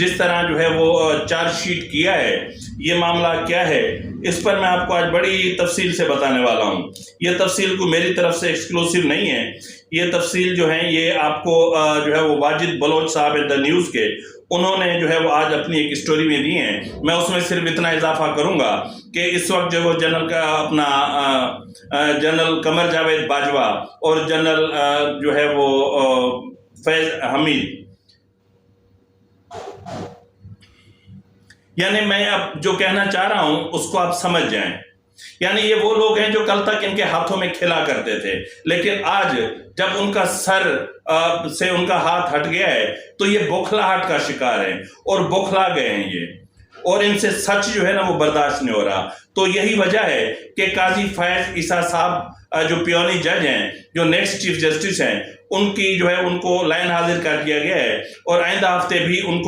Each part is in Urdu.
جس طرح جو ہے وہ چارج شیٹ کیا ہے، یہ معاملہ کیا ہے، اس پر میں آپ کو آج بڑی تفصیل سے بتانے والا ہوں۔ یہ تفصیل کو میری طرف سے ایکسکلوسیو نہیں ہے، یہ تفصیل جو ہے یہ آپ کو جو ہے وہ واجد بلوچ صاحب دا نیوز کے انہوں نے جو ہے وہ آج اپنی ایک اسٹوری میں دی ہیں۔ میں اس میں صرف اتنا اضافہ کروں گا کہ اس وقت جو وہ جنرل قمر جاوید باجوہ اور جنرل جو ہے وہ فیض حمید، یعنی میں اب جو کہنا چاہ رہا ہوں اس کو آپ سمجھ جائیں، یعنی یہ وہ لوگ ہیں جو کل تک ان کے ہاتھوں میں کھیلا کرتے تھے، لیکن آج جب ان کا سر سے ان کا ہاتھ ہٹ گیا ہے تو یہ بوکھلاہٹ کا شکار ہیں اور بوکھلا گئے ہیں یہ، اور ان سے سچ جو ہے نا وہ برداشت نہیں ہو رہا۔ تو یہی وجہ ہے کہ قاضی فیض عیسیٰ صاحب جو پیونی جج ہیں، جو نیکسٹ چیف جسٹس ہیں، ان کی جو ہے ان کو لائن حاضر کر دیا گیا ہے، اور آئندہ ہفتے بھی ان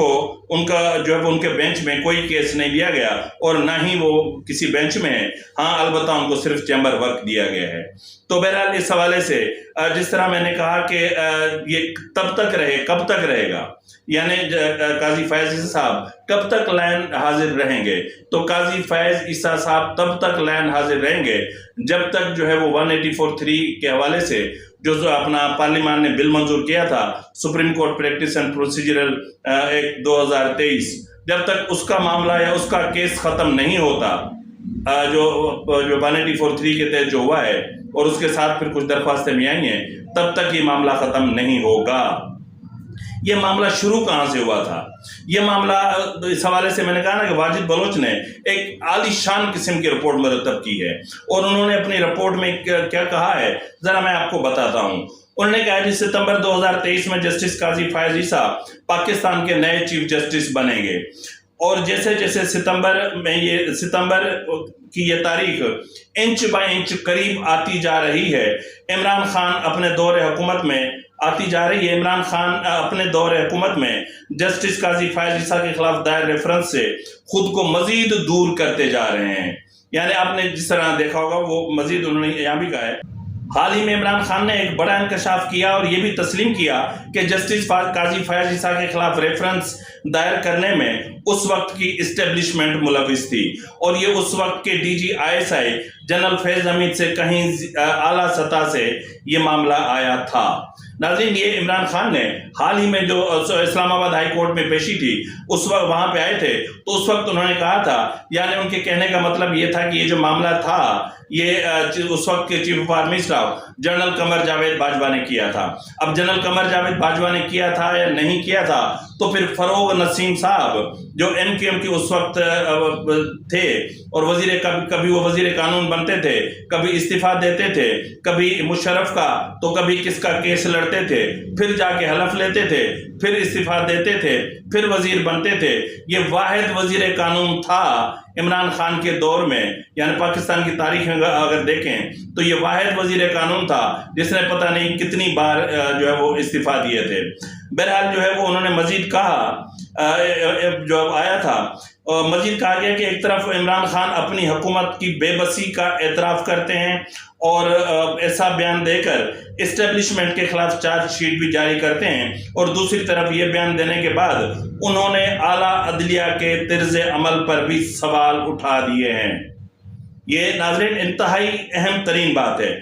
کا جو ہے ان کے بینچ میں کوئی کیس نہیں دیا گیا، اور نہ ہی وہ کسی بینچ میں ہیں، ہاں البتہ ان کو صرف چیمبر ورک دیا گیا ہے۔ تو بہرحال اس حوالے سے جس طرح میں نے کہا کہ یہ کب تک رہے گا، یعنی قاضی فیض عیسیٰ صاحب کب تک لائن حاضر رہیں گے، تو قاضی فیض عیسیٰ صاحب تب تک لائن حاضر رہیں گے جب تک جو ہے وہ 184(3) کے حوالے سے جو اپنا پارلیمان نے بل منظور کیا تھا، supreme court practice and procedural act 2023، جب تک اس کا معاملہ یا اس کا کیس ختم نہیں ہوتا جو 184(3) کے تحت جو ہوا ہے، اور اس کے ساتھ پھر کچھ درخواستیں بھی آئی ہیں، تب تک یہ معاملہ ختم نہیں ہوگا۔ یہ معاملہ شروع کہاں سے ہوا تھا؟ یہ معاملہ اس حوالے سے میں نے کہا نا کہ واجد بلوچ نے ایک عالی شان قسم کی رپورٹ مرتب کی ہے، اور انہوں نے اپنی رپورٹ میں کیا کہا ہے ذرا میں آپ کو بتاتا ہوں۔ انہوں نے کہا جی ستمبر 2023 میں جسٹس قاضی فیض عیسیٰ پاکستان کے نئے چیف جسٹس بنیں گے، اور جیسے جیسے ستمبر کی یہ تاریخ انچ با انچ قریب آتی جا رہی ہے، عمران خان اپنے دور حکومت میں جسٹس قاضی فیض عیسیٰ کے خلاف دائر ریفرنس سے خود کو مزید دور کرتے جا رہے ہیں۔ یعنی آپ نے جس طرح دیکھا ہوگا وہ مزید انہوں نے یہاں بھی کہا ہے، حال ہی میں عمران خان نے ایک بڑا انکشاف کیا اور یہ بھی تسلیم کیا کہ جسٹس قاضی فیض عیسیٰ کے خلاف ریفرنس دائر کرنے میں اس وقت کی اسٹیبلشمنٹ ملوث تھی، اور یہ اس وقت کے DG/ISI جنرل فیض حمید سے کہیں اعلیٰ سطح سے یہ معاملہ آیا تھا۔ ناظرین، یہ عمران خان نے حال ہی میں جو اسلام آباد ہائی کورٹ میں پیشی تھی اس وقت وہاں پہ آئے تھے، تو اس وقت انہوں نے کہا تھا، یعنی ان کے کہنے کا مطلب یہ تھا کہ یہ جو معاملہ تھا یہ اس وقت کے chief of army staff general Qamar Javed Bajwa نے کیا تھا۔ اب جنرل قمر جاوید باجوہ نے کیا تھا یا نہیں کیا تھا، تو پھر فروغ نسیم صاحب جو MKM کے اس وقت تھے، اور کبھی وہ وزیر قانون بنتے تھے، کبھی استعفیٰ دیتے تھے، کبھی مشرف کا تو کبھی کس کا کیس لڑتے تھے، پھر جا کے حلف لیتے تھے، پھر استعفیٰ دیتے تھے، پھر وزیر بنتے تھے۔ یہ واحد وزیر قانون تھا عمران خان کے دور میں، یعنی پاکستان کی تاریخ میں اگر دیکھیں تو یہ واحد وزیر قانون تھا جس نے پتہ نہیں کتنی بار جو ہے وہ استعفیٰ دیے تھے۔ بہرحال جو ہے وہ انہوں نے مزید کہا، جو آیا تھا مزید کہا گیا کہ ایک طرف عمران خان اپنی حکومت کی بے بسی کا اعتراف کرتے ہیں اور ایسا بیان دے کر اسٹیبلشمنٹ کے خلاف چارج شیٹ بھی جاری کرتے ہیں، اور دوسری طرف یہ بیان دینے کے بعد انہوں نے اعلیٰ عدلیہ کے طرز عمل پر بھی سوال اٹھا دیے ہیں۔ یہ ناظرین انتہائی اہم ترین بات ہے۔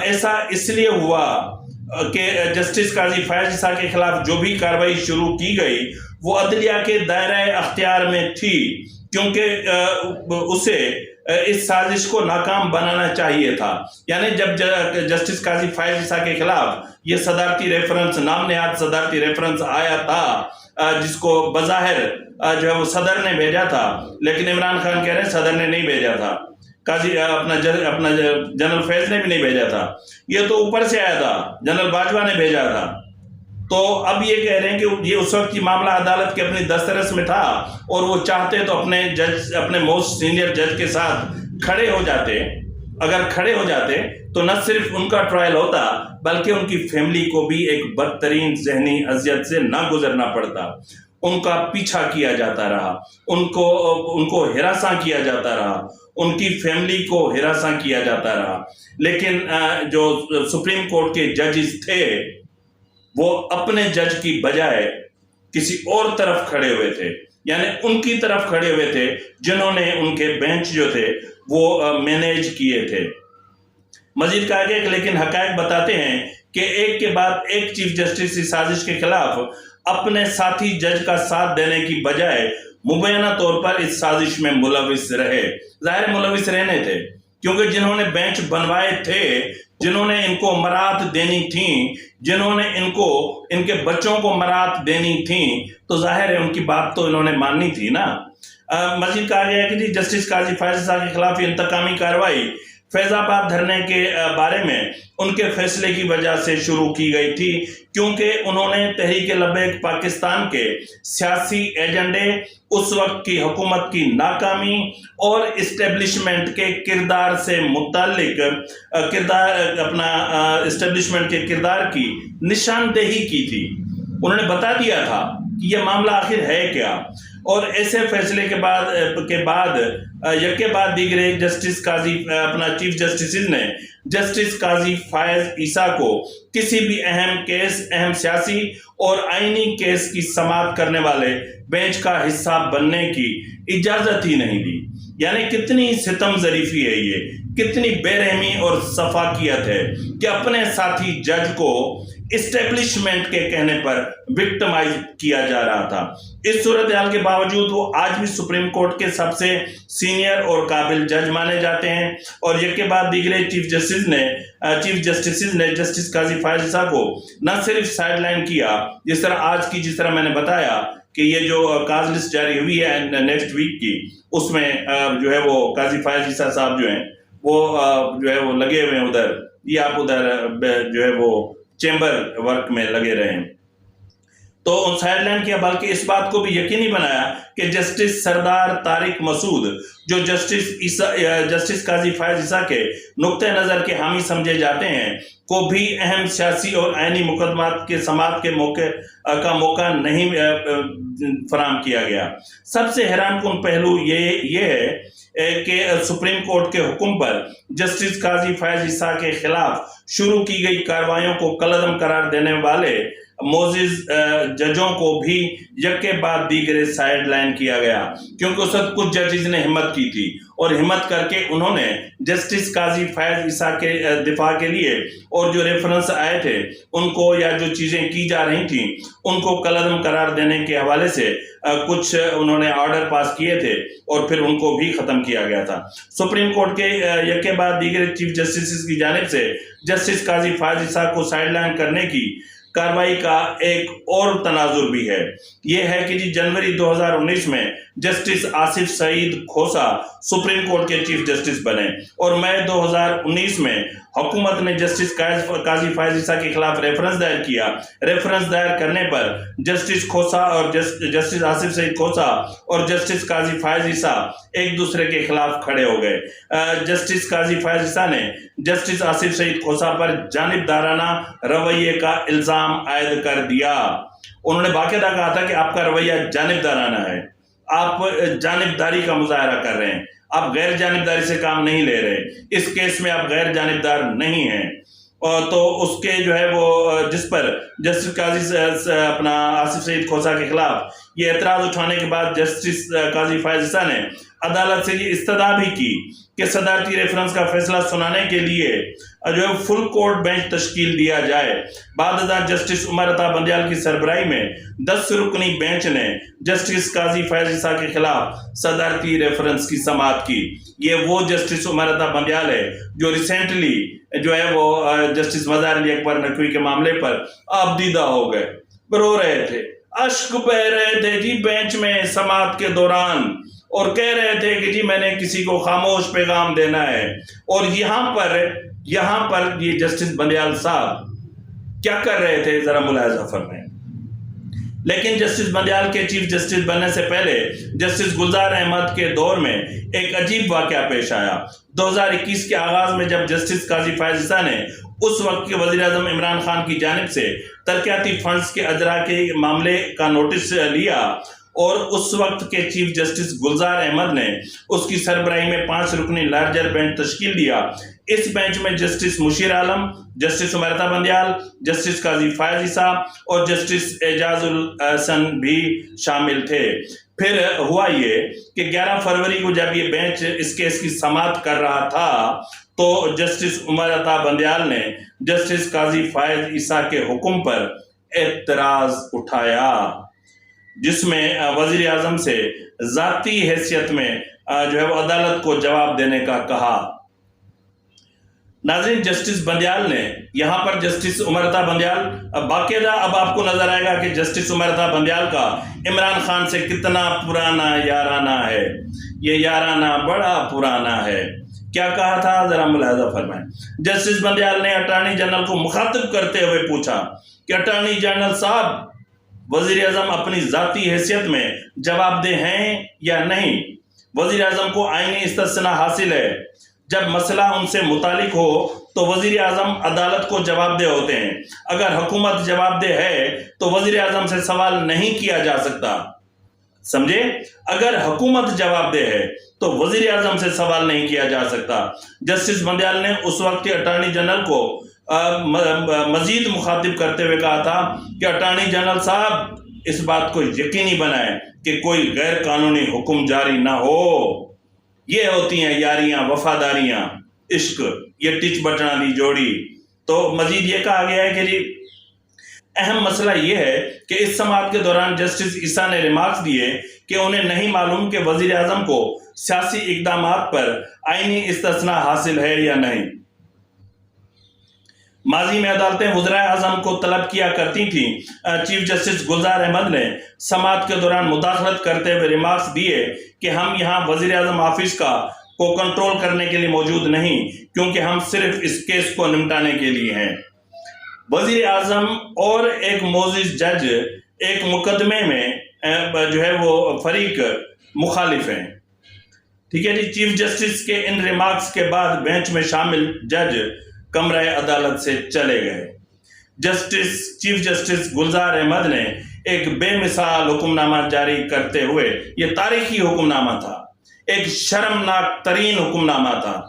ایسا اس لیے ہوا کہ جسٹس قاضی فیض عیسیٰ کے خلاف جو بھی کارروائی شروع کی گئی وہ عدلیہ کے دائرہ اختیار میں تھی، کیونکہ اسے اس سازش کو ناکام بنانا چاہیے تھا۔ یعنی جب جسٹس قاضی فیض عیسیٰ کے خلاف یہ صدارتی ریفرنس، نام نہاد صدارتی ریفرنس آیا تھا، جس کو بظاہر جو ہے وہ صدر نے بھیجا تھا، لیکن عمران خان کہہ رہے ہیں صدر نے نہیں بھیجا تھا، اپنا جنرل فیض نے بھی نہیں بھیجا تھا، یہ تو اوپر سے آیا تھا، جنرل باجوہ نے بھیجا تھا۔ تو اب یہ کہہ رہے ہیں کہ یہ اس وقت کی معاملہ عدالت کے اپنی دسترس میں تھا، اور وہ چاہتے تو اپنے موسٹ سینئر جج کے ساتھ کھڑے ہو جاتے۔ اگر کھڑے ہو جاتے تو نہ صرف ان کا ٹرائل ہوتا بلکہ ان کی فیملی کو بھی ایک بدترین ذہنی اذیت سے نہ گزرنا پڑتا۔ ان کا پیچھا کیا جاتا رہا، ان کو ہراساں کیا جاتا رہا، ان کی فیملی کو ہراساں کیا جاتا رہا۔ لیکن جو سپریم کورٹ کے ججز تھے وہ اپنے جج کی بجائے کسی اور طرف کھڑے ہوئے تھے، یعنی ان کی طرف کھڑے ہوئے تھے جنہوں نے ان کے بینچ جو تھے وہ مینیج کیے تھے۔ مزید کہا گیا کہ لیکن حقائق بتاتے ہیں کہ ایک کے بعد ایک چیف جسٹس اس سازش کے خلاف اپنے ساتھی جج کا ساتھ دینے کی بجائے مبینہ طور پر اس سازش میں ملوث رہے۔ ظاہر ملوث رہنے تھے، کیونکہ جنہوں نے بینچ بنوائے تھے، جنہوں نے ان کو مراعات دینی تھیں، جنہوں نے ان کے بچوں کو مراعات دینی تھیں، تو ظاہر ہے ان کی بات تو انہوں نے ماننی تھی نا۔ مزید کہا گیا ہے کہ جسٹس قاضی فائز عیسیٰ کے خلاف انتقامی کارروائی فیض آباد دھرنے کے بارے میں ان کے فیصلے کی وجہ سے شروع کی گئی تھی، کیونکہ انہوں نے تحریک لبیک پاکستان کے سیاسی ایجنڈے، اس وقت کی حکومت کی ناکامی اور اسٹیبلشمنٹ کے کردار سے متعلق اسٹیبلشمنٹ کے کردار کی نشاندہی کی تھی۔ انہوں نے بتا دیا تھا کہ یہ معاملہ آخر ہے کیا، اور ایسے فیصلے کے بعد یکے بعد دیگرے چیف جسٹسز نے جسٹس قاضی فائز عیسیٰ کو کسی بھی اہم سیاسی اور آئینی کیس کی سماعت کرنے والے بینچ کا حصہ بننے کی اجازت ہی نہیں دی۔ یعنی کتنی ستم ظریفی ہے یہ، کتنی بے رحمی اور سفاکیت ہے کہ اپنے ساتھی جج کو اسٹیبلشمنٹ کے کہنے پر وکٹمائز کیا جا رہا تھا۔ اس صورتحال کے باوجود وہ آج بھی سپریم کورٹ کے سب سے سینئر اور قابل جج مانے جاتے ہیں، اور یکے بعد دیگرے چیف جسٹسز نے جسٹس قاضی فائز عیسیٰ کو نہ صرف سائیڈ لائن کیا، جس طرح میں نے بتایا کہ یہ جو کاز لسٹ جاری ہوئی ہے نیکسٹ ویک کی، اس میں جو ہے وہ قاضی فائز عیسیٰ صاحب جو ہیں وہ لگے ہوئے ہیں ادھر، یہ آپ ادھر جو ہے وہ چیمبر ورک میں لگے رہے ہیں۔ تو ان سائیڈ لائن کیا، بلکہ اس بات کو بھی یقینی بنایا کہ جسٹس سردار طارق مسعود، جو جسٹس قاضی فائز عیسیٰ کے نقطہ نظر کے حامی سمجھے جاتے ہیں، کو بھی اہم سیاسی اور آئینی مقدمات کے سماعت کے موقع نہیں فراہم کیا گیا۔ سب سے حیران کن پہلو یہ ہے کہ سپریم کورٹ کے حکم پر جسٹس قاضی فائز عیسیٰ کے خلاف شروع کی گئی کارروائیوں کو کالعدم قرار دینے والے معزز ججوں کو بھی یکے بعد دیگرے سائیڈ لائن کیا گیا، کیونکہ اس وقت کچھ ججز نے ہمت کی تھی، اور ہمت کر کے انہوں نے جسٹس قاضی فائز عیسیٰ کے دفاع کے لیے اور جو ریفرنس آئے تھے ان کو، یا جو چیزیں کی جا رہی تھیں ان کو کالعدم قرار دینے کے حوالے سے کچھ انہوں نے آرڈر پاس کیے تھے، اور پھر ان کو بھی ختم کیا گیا تھا۔ سپریم کورٹ کے یکے بعد دیگرے چیف جسٹسز کی جانب سے جسٹس قاضی فائز عیسیٰ کو سائیڈ لائن کرنے کی کارروائی کا ایک اور تناظر بھی ہے۔ یہ ہے کہ جنوری 2019 میں جسٹس آصف سعید کھوسا سپریم کورٹ کے چیف جسٹس بنے، اور مئی 2019 میں حکومت نے جسٹس قاضی فائز عیسیٰ کے خلاف ریفرنس دائر کیا۔ ریفرنس دائر کرنے پر جسٹس کھوسا اور جسٹس آصف سعید کھوسا اور جسٹس قاضی فائز عیسیٰ ایک دوسرے کے خلاف کھڑے ہو گئے۔ جسٹس قاضی فائز عیسیٰ نے جسٹس آصف سعید کھوسا پر جانبدارانہ رویے کا الزام عائد کر دیا۔ انہوں نے باقاعدہ کہا تھا کہ آپ کا رویہ جانبدارانہ ہے، آپ جانبداری کا مظاہرہ کر رہے ہیں، آپ غیر جانبداری سے کام نہیں لے رہے، اس کیس میں آپ غیر جانبدار نہیں ہیں۔ تو اس کے جو ہے وہ جس پر جسٹس قاضی آصف سعید کھوسا کے خلاف یہ اعتراض اٹھانے کے بعد جسٹس قاضی فائز عیسیٰ نے عدالت سے یہ استدعا بھی کی کہ صدارتی ریفرنس کا فیصلہ سنانے کے لیے جو ہے فل کورٹ بینچ تشکیل دیا جائے۔ بعد ازاں جسٹس عمر عطا بندیال کی سربراہی میں 10 رکنی بینچ نے جسٹس قاضی فائز عیسیٰ کے خلاف صدارتی ریفرنس کی سماعت کی۔ یہ وہ جسٹس عمر عطا بندیال ہے جو ریسنٹلی جو ہے وہ جسٹس مظہر علی اکبر نقوی کے معاملے پر آبدیدہ ہو گئے، رو رہے تھے، اشک بہ رہے تھے جی بینچ میں سماعت کے دوران، اور کہہ رہے تھے کہ جی میں نے کسی کو خاموش پیغام دینا ہے۔ اور یہاں پر یہ جسٹس بندیال صاحب کیا کر رہے تھے ذرا ملاحظہ فرمائیں۔ لیکن جسٹس بندیال کے چیف جسٹس بننے سے پہلے جسٹس گلزار احمد کے دور میں ایک عجیب واقعہ پیش آیا۔ 2021 کے آغاز میں جب جسٹس قاضی فائز عیسیٰ نے اس وقت کے وزیر اعظم عمران خان کی جانب سے ترقیاتی فنڈز کے اجرا کے معاملے کا نوٹس لیا، اور اس وقت کے چیف جسٹس گلزار احمد نے اس کی سربراہی میں 5 رکنی لارجر بینچ تشکیل دیا۔ اس بینچ میں جسٹس مشیر عالم، جسٹس امرتا بندیال، جسٹس قاضی فائز عیسیٰ اور جسٹس اعجاز الحسن بھی شامل تھے۔ پھر ہوا یہ کہ 11 فروری کو جب یہ بینچ اس کیس کی سماعت کر رہا تھا تو جسٹس امرتا بندیال نے جسٹس قاضی فائز عیسیٰ کے حکم پر اعتراض اٹھایا، جس میں وزیر اعظم سے ذاتی حیثیت میں جو ہے وہ عدالت کو جواب دینے کا کہا۔ ناظرین، جسٹس بندیال نے یہاں پر جسٹس امرتا بندیال باقاعدہ اب آپ کو نظر آئے گا کہ جسٹس امرتا بندیال کا عمران خان سے کتنا پرانا یارانہ ہے۔ یہ یارانہ بڑا پرانا ہے۔ کیا کہا تھا ذرا ملاحظہ فرمائیں۔ جسٹس بندیال نے اٹارنی جنرل کو مخاطب کرتے ہوئے پوچھا کہ اٹارنی جنرل صاحب، وزیر اعظم اپنی ذاتی حیثیت میں جواب دہ ہیں یا نہیں؟ وزیر اعظم کو آئینی استثناء حاصل ہے۔ جب مسئلہ ان سے متعلق ہو تو وزیر اعظم عدالت کو جواب دہ ہوتے ہیں۔ اگر حکومت جواب دہ ہے تو وزیر اعظم سے سوال نہیں کیا جا سکتا۔ سمجھے؟ اگر حکومت جواب دہ ہے تو وزیر اعظم سے سوال نہیں کیا جا سکتا۔ جسٹس بندیال نے اس وقت کے اٹارنی جنرل کو مزید مخاطب کرتے ہوئے کہا تھا کہ اٹارنی جنرل صاحب، اس بات کو یقینی بنائیں کہ کوئی غیر قانونی حکم جاری نہ ہو۔ یہ ہوتی ہیں یاریاں، وفاداریاں، عشق، یہ ٹچ بٹنا دی جوڑی۔ تو مزید یہ کہا گیا ہے کہ جی اہم مسئلہ یہ ہے کہ اس سماعت کے دوران جسٹس عیسیٰ نے ریمارکس دیے کہ انہیں نہیں معلوم کہ وزیر اعظم کو سیاسی اقدامات پر آئینی استثناء حاصل ہے یا نہیں۔ ماضی میں عدالتیں وزرائے اعظم کو طلب کیا کرتی تھیں۔ چیف جسٹس گلزار احمد نے سماعت کے دوران مداخلت کرتے ہوئے ریمارکس دیے کہ ہم یہاں وزیر اعظم آفس کو کنٹرول کرنے کے لیے موجود نہیں، کیونکہ ہم صرف اس کیس کو نمٹانے کے لیے ہیں۔ وزیر اعظم اور ایک معزز جج ایک مقدمے میں جو ہے وہ فریق مخالف ہیں۔ ٹھیک ہے جی۔ چیف جسٹس کے ان ریمارکس کے بعد بینچ میں شامل جج کمرہ عدالت سے چلے گئے۔ چیف جسٹس گلزار احمد نے ایک بے مثال حکم نامہ جاری کرتے ہوئے، یہ تاریخی حکم نامہ تھا، ایک شرمناک ترین حکم نامہ تھا۔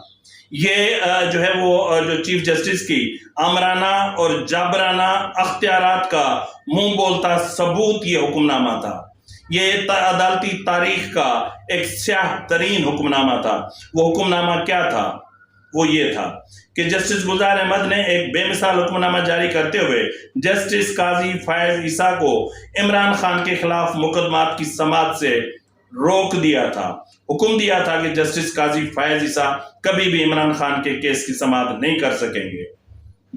یہ جو ہے وہ جو چیف جسٹس کی آمرانہ اور جابرانہ اختیارات کا منہ بولتا ثبوت یہ حکم نامہ تھا۔ یہ عدالتی تاریخ کا ایک سیاہ ترین حکم نامہ تھا۔ وہ حکم نامہ کیا تھا؟ وہ یہ تھا کہ جسٹس گلزار احمد نے ایک بے مثال حکم نامہ جاری کرتے ہوئے جسٹس قاضی فائز عیسیٰ کو عمران خان کے خلاف مقدمات کی سماعت سے روک دیا تھا۔ حکم دیا تھا کہ جسٹس قاضی فائز عیسیٰ کبھی بھی عمران خان کے کیس کی سماعت نہیں کر سکیں گے۔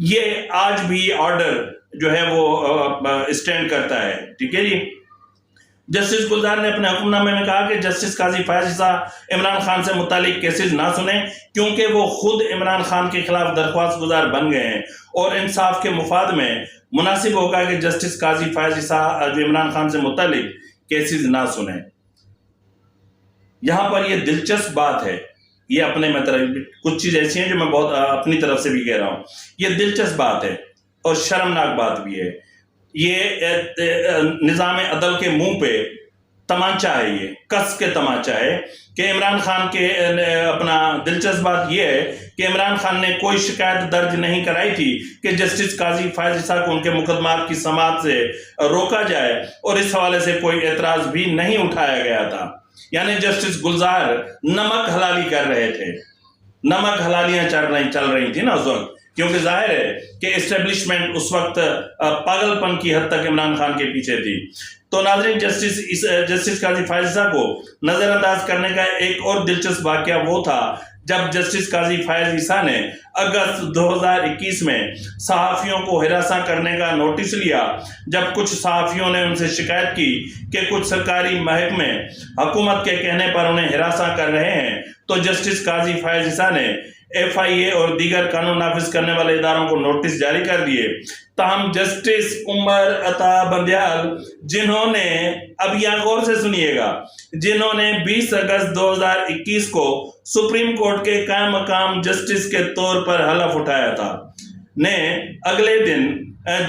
یہ آج بھی آرڈر جو ہے وہ اسٹینڈ کرتا ہے۔ ٹھیک ہے جی۔ جسٹس گلزار نے اپنے حکم نامے میں کہا کہ جسٹس قاضی فائز عیسیٰ عمران خان سے متعلق کیسز نہ سنیں، کیونکہ وہ خود عمران خان کے خلاف درخواست گزار بن گئے ہیں، اور انصاف کے مفاد میں مناسب ہوگا کہ جسٹس قاضی فائز عیسیٰ جو عمران خان سے متعلق کیسز نہ سنیں۔ یہاں پر یہ دلچسپ بات ہے، یہ اپنے مطلب کچھ چیز ایسی ہیں جو میں بہت اپنی طرف سے بھی کہہ رہا ہوں، یہ دلچسپ بات ہے اور شرمناک بات بھی ہے۔ یہ نظام عدل کے منہ پہ تمانچہ ہے، یہ کس کے تمانچہ ہے کہ عمران خان کے اپنا دلچسپ بات یہ ہے کہ عمران خان نے کوئی شکایت درج نہیں کرائی تھی کہ جسٹس قاضی فائز عیسیٰ کو ان کے مقدمات کی سماعت سے روکا جائے، اور اس حوالے سے کوئی اعتراض بھی نہیں اٹھایا گیا تھا۔ یعنی جسٹس گلزار نمک حلالی کر رہے تھے، نمک حلالیاں چل رہی تھی نا اس وقت، کیونکہ ظاہر ہے کہ اسٹیبلشمنٹ اس وقت پاگل پن کی حد تک عمران خان کے پیچھے تھی۔ تو ناظرین، جسٹس قاضی فائز عیسیٰ کو نظر انداز کرنے کا ایک اور دلچسپ واقعہ وہ تھا جب جسٹس قاضی فائز عیسیٰ نے اگست 2021 میں صحافیوں کو ہراساں کرنے کا نوٹس لیا، جب کچھ صحافیوں نے ان سے شکایت کی کہ کچھ سرکاری محکمے حکومت کے کہنے پر انہیں ہراساں کر رہے ہیں، تو جسٹس قاضی فائز عیسیٰ نے FIA اور دیگر قانون نافذ کرنے والے اداروں کو نوٹس جاری کر دیے۔ تاہم جسٹس امرتا بندیال، جنہوں نے، اب یہاں غور سے سنیے گا، جنہوں نے 20 اگست 2021 کو سپریم کورٹ کے قائم مقام جسٹس کے طور پر حلف اٹھایا تھا، نے اگلے دن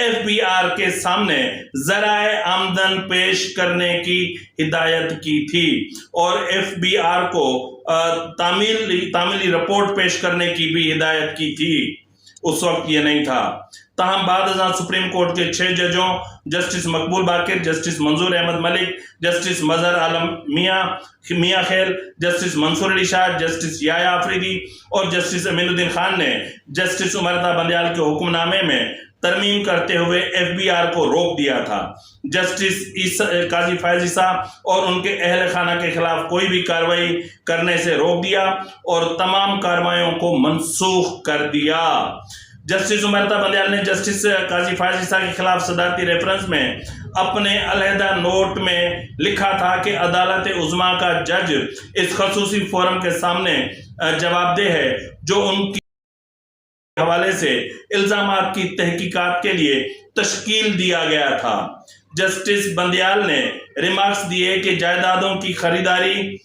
FBR کے سامنے ذرائع آمدن پیش کرنے کی ہدایت کی تھی اور FBR کو تعمیلی رپورٹ پیش کرنے کی بھی ہدایت کی تھی. اس وقت یہ نہیں تھا. تاہم بعد ازاں سپریم کورٹ کے 6 ججوں جسٹس مقبول باقر، جسٹس منظور احمد ملک، جسٹس مظہر عالم میاں خیل، جسٹس منصور علی شاہ، جسٹس یحییٰ آفریدی اور جسٹس امین الدین خان نے جسٹس عمر عطا بندیال کے حکم نامے میں ترمیم کرتے ہوئے FBR کو روک دیا تھا. جسٹس قاضی فائز عیسیٰ اور ان کے اہل خانہ کے خلاف کوئی بھی کارروائی کرنے سے روک دیا اور تمام کارروائیوں کو منسوخ کر دیا. جسٹس عمر عطا بندیال نے جسٹس قاضی فائز عیسیٰ کے خلاف صدارتی ریفرنس میں اپنے علیحدہ نوٹ میں لکھا تھا کہ عدالت عظمیٰ کا جج اس خصوصی فورم کے سامنے جواب دہ ہے جو ان کی حوالے سے الزامات کی تحقیقات کے لیے تشکیل دیا گیا تھا. جسٹس بندیال نے ریمارکس دیے کہ جائیدادوں کی خریداری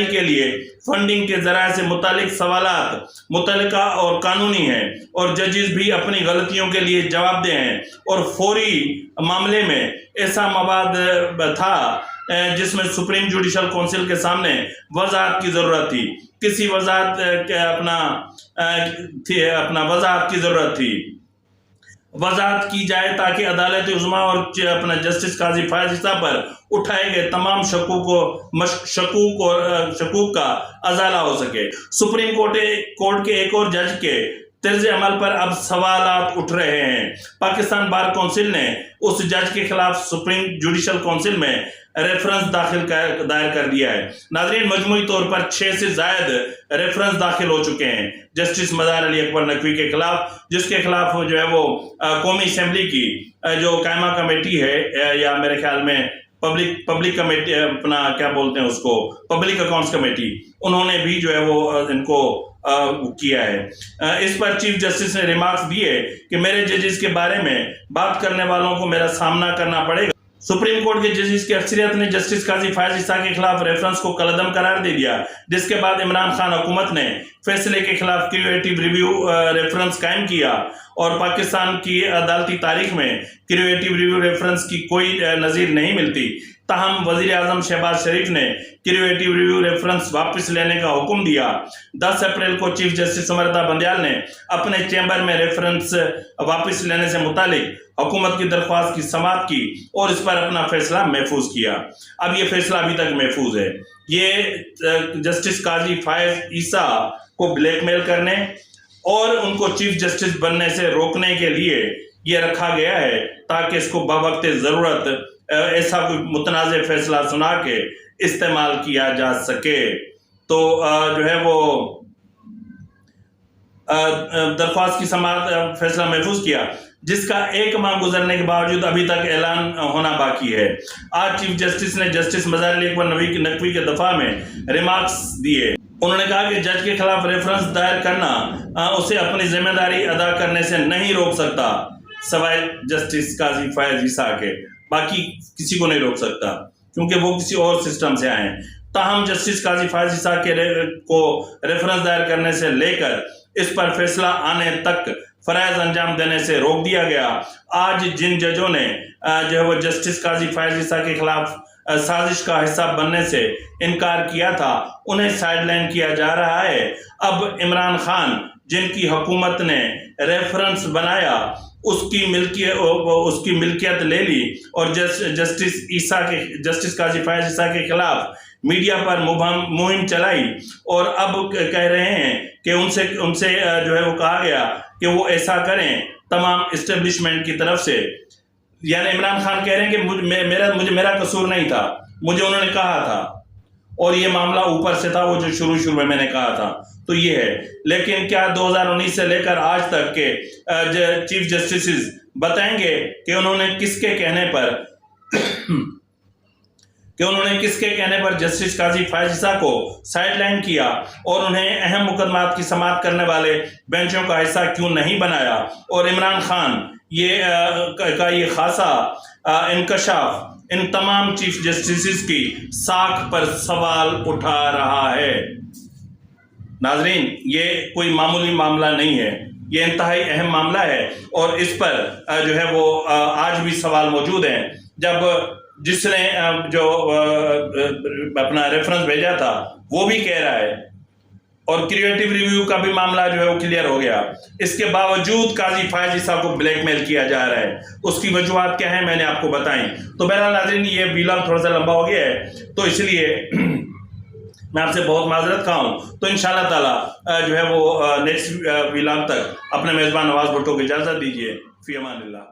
کے لیے فنڈنگ کے ذرائع سے متعلق سوالات متعلقہ اور قانونی ہیں اور ججز بھی اپنی غلطیوں کے لیے جواب دہ ہیں اور فوری معاملے میں ایسا مواد تھا جس میں سپریم جوڈیشل کونسل کے سامنے وضاحت کی ضرورت تھی. کسی وضاحت کی ضرورت تھی. وضاحت کی جائے تاکہ عدالت عظمیٰ اور اپنا جسٹس قاضی فائز عیسیٰ پر اٹھائے گئے تمام شکوک کا ازالہ ہو سکے. سپریم کورٹ کے ایک اور جج کے طرز عمل پر اب سوالات اٹھ رہے ہیں. پاکستان بار کونسل نے اس جج کے خلاف سپریم جوڈیشل کونسل میں ریفرنس دائر کر دیا ہے. ناظرین، مجموعی طور پر 6 سے زائد ریفرنس داخل ہو چکے ہیں جسٹس مظہر علی اکبر نقوی کے خلاف، جس کے خلاف جو ہے وہ قومی اسمبلی کی جو قائمہ کمیٹی ہے یا میرے خیال میں پبلک کمیٹی اپنا کیا بولتے ہیں اس کو پبلک اکاؤنٹس کمیٹی، انہوں نے بھی جو ہے وہ ان کو کیا ہے. اس پر چیف جسٹس نے ریمارکس دیے کہ میرے ججز کے بارے میں بات کرنے والوں کو میرا سامنا کرنا پڑے گا. سپریم کورٹ کے ججز کی اکثریت نے جسٹس قاضی فائز عیسیٰ کے خلاف ریفرنس کو کالعدم قرار دے دیا، جس کے بعد عمران خان حکومت نے فیصلے کے خلاف کریویٹو ریویو ریفرنس قائم کیا اور پاکستان کی عدالتی تاریخ میں کریویٹو ریویو ریفرنس کی کوئی نظیر نہیں ملتی. تاہم وزیر اعظم شہباز شریف نے کریویٹو ریویو ریفرنس واپس لینے کا حکم دیا. 10 اپریل کو چیف جسٹس عمر عطا بندیال نے اپنے چیمبر میں ریفرنس واپس لینے سے متعلق حکومت کی درخواست کی سماعت کی اور اس پر اپنا فیصلہ محفوظ کیا. اب یہ فیصلہ ابھی تک محفوظ ہے. یہ جسٹس قاضی فائز عیسیٰ کو بلیک میل کرنے اور ان کو چیف جسٹس بننے سے روکنے کے لیے یہ رکھا گیا ہے تاکہ اس کو بوقت ضرورت ایسا کوئی متنازع فیصلہ سنا کے استعمال کیا جا سکے. تو جو ہے وہ درخواست کی سماعت فیصلہ محفوظ کیا، جس کا 1 ماہ گزرنے کے باوجود ابھی تک اعلان ہونا باقی ہے. آج چیف جسٹس نے جسٹس مظہر علی اکبر نقوی کے دفاع میں ریمارکس دیے. انہوں نے کہا کہ جج کے خلاف ریفرنس دائر کرنا اسے اپنی ذمہ داری ادا کرنے سے نہیں روک سکتا سوائے جسٹس قاضی فائز عیسیٰ کے. باقی کسی کو نہیں روک سکتا کیونکہ وہ کسی اور سسٹم سے آئے ہیں. تاہم جسٹس قاضی فائز عیسیٰ کو ریفرنس دائر کرنے سے لے کر اس پر فیصلہ آنے تک فرائض انجام دینے سے روک دیا گیا. آج جن ججوں نے جو ہے وہ جسٹس قاضی فائز عیسیٰ کے خلاف سازش کا حصہ بننے سے انکار کیا تھا، انہیں سائیڈ لائن کیا جا رہا ہے. اب عمران خان جن کی حکومت نے ریفرنس بنایا اس کی ملکیت لے لی اور جسٹس قاضی فائز عیسیٰ کے خلاف میڈیا پر مہم چلائی اور اب کہہ رہے ہیں کہ ان سے جو ہے وہ کہا گیا کہ وہ ایسا کریں تمام اسٹیبلشمنٹ کی طرف سے. یعنی عمران خان کہہ رہے ہیں کہ میرا قصور نہیں تھا، مجھے انہوں نے کہا تھا اور یہ معاملہ اوپر سے تھا، وہ جو شروع میں نے کہا تھا. تو یہ ہے. لیکن کیا 2019 سے لے کر آج تک کے چیف جسٹسز بتائیں گے کہ انہوں نے کس کے کہنے پر جسٹس قاضی فائز عیسیٰ کو سائیڈ لائن کیا اور انہیں اہم مقدمات کی سماعت کرنے والے بینچوں کا حصہ کیوں نہیں بنایا، اور عمران خان یہ خاصا انکشاف ان تمام چیف جسٹسز کی ساکھ پر سوال اٹھا رہا ہے. ناظرین، یہ کوئی معمولی معاملہ نہیں ہے یہ انتہائی اہم معاملہ ہے اور اس پر جو ہے وہ آج بھی سوال موجود ہیں. جب جس نے جو اپنا ریفرنس بھیجا تھا وہ بھی کہہ رہا ہے اور کریٹو ریویو کا بھی معاملہ جو ہے وہ کلیئر ہو گیا. اس کے باوجود قاضی فائزی صاحب کو بلیک میل کیا جا رہا ہے. اس کی وجوہات کیا ہیں میں نے آپ کو بتائیں. تو بہرحال ناظرین یہ ویلاگ تھوڑا سا لمبا ہو گیا ہے تو اس لیے میں آپ سے بہت معذرت خواہ ہوں. تو انشاءاللہ تعالی جو ہے وہ نیکسٹ ویلاگ تک اپنے میزبان نواز بھٹو کو اجازت دیجیے. فی امان اللہ.